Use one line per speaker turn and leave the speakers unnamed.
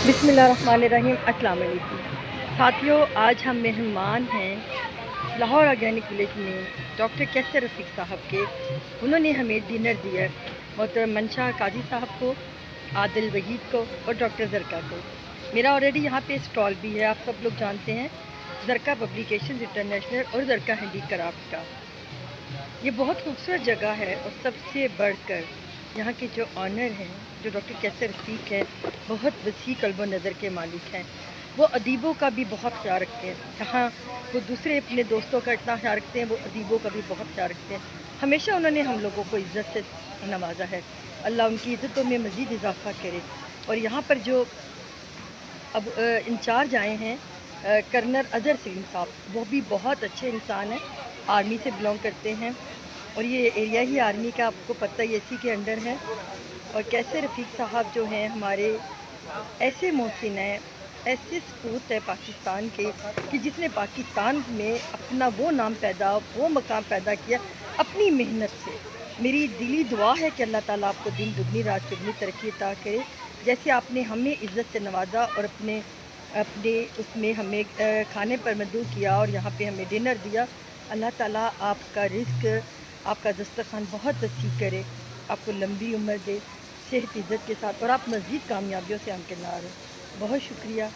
बिस्मिल्लाहिर्रहमानिर्रहीम। अस्सलाम वालेकुम साथियों, आज हम मेहमान हैं लाहौर ऑर्गेनिक विलेज में डॉक्टर कैसर रफ़ीक साहब के। उन्होंने हमें डिनर दिया मोहतरम मंशा काजी साहब को, आदिल वहीद को और डॉक्टर ज़रका को। मेरा ऑलरेडी यहाँ पे स्टॉल भी है, आप सब लोग जानते हैं, ज़रका पब्लिकेशन इंटरनेशनल और ज़रका हैंडी क्राफ्ट का। ये बहुत खूबसूरत जगह है और सबसे बढ़कर यहाँ के जो ऑनर हैं, जो डॉक्टर कैसर रफ़ीक है, बहुत वसी क़ल्ब व नज़र के मालिक हैं। वो अदीबों का भी बहुत ख्याल रखते हैं। जहाँ वो दूसरे अपने दोस्तों का इतना ख्याल रखते हैं, वो अदीबों का भी बहुत ख्याल रखते हैं। हमेशा उन्होंने हम लोगों को इज़्ज़त से नवाजा है। अल्लाह उनकी इज़्ज़तों में मज़ीद इजाफ़ा करे। और यहाँ पर जो अब इंचार्ज आए हैं कर्नल अज़हर सलीम साहब, वो भी बहुत अच्छे इंसान हैं, आर्मी से बिलोंग करते हैं और ये एरिया ही आर्मी का, आपको पता ही, इसी के अंडर है। और कैसर रफ़ीक साहब जो हैं हमारे ऐसे मोहसिन हैं, ऐसे सपूत है पाकिस्तान के कि जिसने पाकिस्तान में अपना वो नाम पैदा, वो मकाम पैदा किया अपनी मेहनत से। मेरी दिली दुआ है कि अल्लाह ताला आपको दिन दुगनी रात चौगनी तरक्की अता करे। जैसे आपने हमें इज़्ज़त से नवाजा और अपने अपने उसमें हमें खाने पर मदऊ किया और यहाँ पे हमें डिनर दिया। अल्लाह ताला आपका रिज़्क़, आपका दस्तरखान बहुत वसी करे, आपको लंबी उम्र दे, सेहत इज़्ज़त के साथ, और आप मज़ीद कामयाबियों से हमकिनार हो। बहुत शुक्रिया।